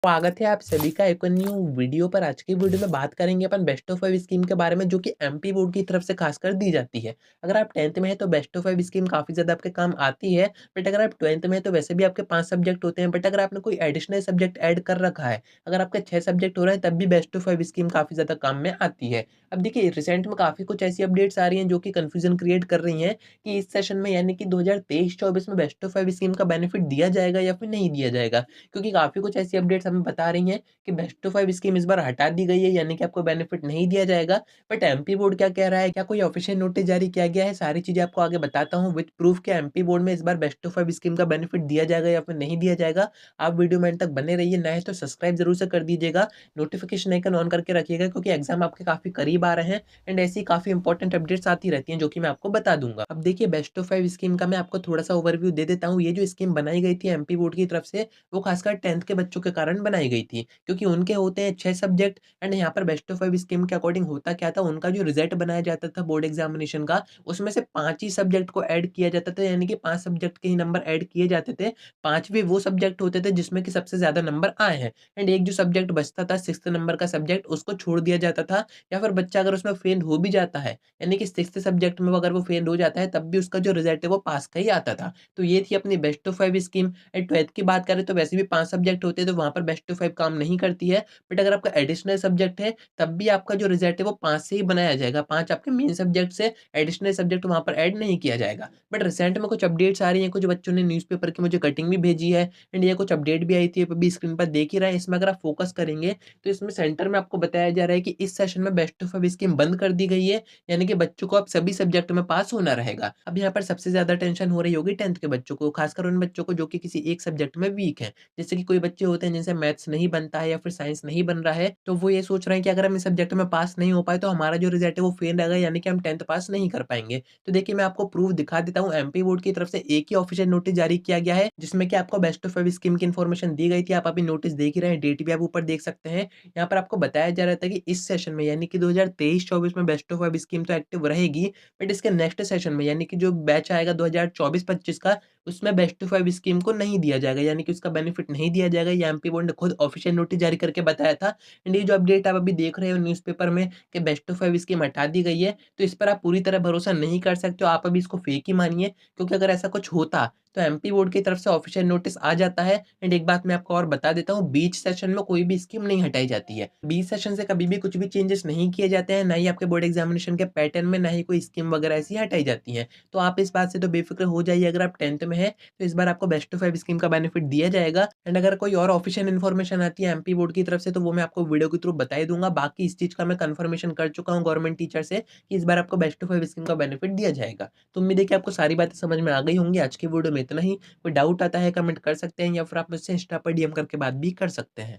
स्वागत है आप सभी का एक न्यू वीडियो पर। आज की वीडियो में बात करेंगे अपन बेस्ट ऑफ 5 स्कीम के बारे में, जो कि एमपी बोर्ड की तरफ से खासकर दी जाती है। अगर आप 10th में हैं तो बेस्ट ऑफ 5 स्कीम काफ़ी ज़्यादा आपके काम आती है। बट अगर आप 12th में हैं तो वैसे भी आपके 5 सब्जेक्ट होते हैं। बट अगर आपने कोई एडिशनल सब्जेक्ट ऐड कर रखा है, अगर आपके 6 सब्जेक्ट हो रहे हैं, तब भी बेस्ट ऑफ 5 स्कीम काफ़ी ज़्यादा काम में आती है। अब देखिए, रिसेंट में काफ़ी कुछ ऐसी अपडेट्स आ रही हैं जो कि कन्फ्यूजन क्रिएट कर रही हैं कि इस सेशन में यानी कि 2023-24 में बेस्ट ऑफ 5 स्कीम का बेनिफिट दिया जाएगा या फिर नहीं दिया जाएगा। क्योंकि काफ़ी कुछ ऐसी अपडेट्स हमें बता रही हैं कि बेस्ट टू 5 स्कीम इस बार हटा दी गई है, यानी कि आपको बेनिफिट नहीं दिया जाएगा। बट एमपी बोर्ड क्या कह रहा है, क्या कोई ऑफिशियल नोटिस जारी किया गया है, सारी चीज़ें आपको आगे बताता हूँ विद प्रूफ कि एमपी बोर्ड में इस बार बेस्ट टू 5 स्कीम का बेनिफिट दिया जाएगा या फिर नहीं दिया जाएगा। आप वीडियो में अंत तक बने रहिए, नए तो सब्सक्राइब जरूर से कर दीजिएगा, नोटिफिकेशन आइकन ऑन करके रखिएगा, क्योंकि एग्जाम आपके काफ़ी करीब आ रहे हैं एंड ऐसी काफ़ी इंपॉर्टेंट अपडेट्स आती रहती हैं जो कि मैं आपको बता दूंगा। अब देखिए, बेस्ट टू 5 स्कीम का मैं आपको थोड़ा सा ओवरव्यू दे देता हूँ। ये जो स्कीम बनाई गई थी एमपी बोर्ड की तरफ से, वो खासकर 10th के बच्चों के कारण बनाई गई थी, क्योंकि उनके होते हैं 6 सब्जेक्ट। एंड यहाँ पर बेस्ट ऑफ 5 स्कीम के अकॉर्डिंग होता क्या था, उनका जो रिजल्ट बनाया जाता था बोर्ड एग्जामिनेशन का, उसमें से 5 ही सब्जेक्ट को ऐड किया जाता था, यानी कि 5 सब्जेक्ट के ही नंबर ऐड किए जाते थे। 5वें वो सब्जेक्ट होते थे जिसमें कि सबसे ज़्यादा नंबर आए हैं, एंड एक जो सब्जेक्ट बचता था 6th नंबर का सब्जेक्ट, उसको छोड़ दिया जाता था। या फिर बच्चा अगर उसमें फेल हो भी जाता है, यानी कि 6th सब्जेक्ट में अगर वो फेल हो जाता है, तब भी उसका जो रिजल्ट है वो पास का ही आता था। तो ये थी अपनी best of 5 scheme. And 12th की बात करें तो वैसे भी 5 सब्जेक्ट होते हैं, तो वहाँ पर बेस्ट ऑफ 5 काम नहीं करती है। बट अगर आपका एडिशनल सब्जेक्ट है, तब भी आपका जो रिजल्ट है वो 5 से ही बनाया जाएगा। 5 आपके मेन सब्जेक्ट से, एडिशनल सब्जेक्ट वहाँ पर ऐड नहीं किया जाएगा। बट रिसेंट में कुछ अपडेट्स आ रही हैं, कुछ बच्चों ने न्यूज़पेपर की मुझे कटिंग भी भेजी है एंड ये कुछ अपडेट भी आई थी, अभी स्क्रीन पर देख ही रहे हैं। इसमें अगर आप फोकस करेंगे तो इसमें सेंटर में आपको बताया जा रहा है कि इस सेशन में बेस्ट ऑफ 5 स्कीम बंद कर दी गई है, यानी कि बच्चों को अब सभी सब्जेक्ट में पास होना रहेगा। अब यहाँ पर सबसे ज़्यादा टेंशन हो रही होगी 10th के बच्चों को, खासकर उन बच्चों को जो कि किसी एक सब्जेक्ट में वीक हैं। जैसे कि कोई बच्चे होते हैं जिनसे मैथ्स नहीं बनता है या फिर साइंस नहीं बन रहा है, तो वो ये सोच रहे हैं कि अगर हम इस सब्जेक्ट में पास नहीं हो पाए तो हमारा जो रिजल्ट है वो फेल रहेगा, यानी कि हम 10th पास नहीं कर पाएंगे। तो देखिए, मैं आपको प्रूफ दिखा देता हूँ। एमपी बोर्ड की तरफ से एक ही ऑफिशियल नोटिस जारी किया गया है, जिसमें कि आपको बेस्ट ऑफ 5 स्कीम की इन्फॉर्मेशन दी गई थी। आप अभी नोटिस देख ही रहे हैं, डेट भी आप ऊपर देख सकते हैं। यहाँ पर आपको बताया जा रहा था कि इस सेशन में यानी कि 2023-24 में बेस्ट ऑफ 5 स्कीम तो एक्टिव रहेगी, बट इसके नेक्स्ट सेशन में यानी कि जो बैच आएगा 2024-25 का, उसमें बेस्ट टू 5 स्कीम को नहीं दिया जाएगा, यानी कि उसका बेनिफिट नहीं दिया जाएगा। ये एमपी बोर्ड ने खुद ऑफिशियल नोटिस जारी करके बताया था। एंड ये जो अपडेट आप अभी देख रहे हो न्यूज़पेपर में कि बेस्ट टू 5 स्कीम हटा दी गई है, तो इस पर आप पूरी तरह भरोसा नहीं कर सकते हो। आप अभी इसको फेक ही मानिए, क्योंकि अगर ऐसा कुछ होता तो एमपी बोर्ड की तरफ से ऑफिशियल नोटिस आ जाता है। एंड एक बात मैं आपको और बता देता हूँ, बीच सेशन में कोई भी स्कीम नहीं हटाई जाती है। बीच सेशन से कभी भी कुछ भी चेंजेस नहीं किए जाते हैं, ना ही आपके बोर्ड एग्जामिनेशन के पैटर्न में, ना ही कोई स्कीम वगैरह ऐसी हटाई जाती है। तो आप इस बात से तो बेफिक्र हो जाइए। अगर आप 10th में हैं तो इस बार आपको बेस्ट टू 5 स्कीम का बेनिफिट दिया जाएगा। एंड अगर कोई और ऑफिशियल इन्फॉर्मेशन आती है एमपी बोर्ड की तरफ से, तो वो मैं आपको वीडियो के थ्रू बता ही दूंगा। बाकी इस चीज का मैं कंफर्मेशन कर चुका हूँ गवर्नमेंट टीचर से कि इस बार आपको बेस्ट टू 5 स्कीम का बेनिफिट दिया जाएगा। तो उम्मीद है कि आपको सारी बातें समझ में आ गई होंगी। आज की वीडियो में इतना ही। कोई डाउट आता है कमेंट कर सकते हैं, या फिर आप मुझसे इंस्टा पर डीएम करके बात भी कर सकते हैं।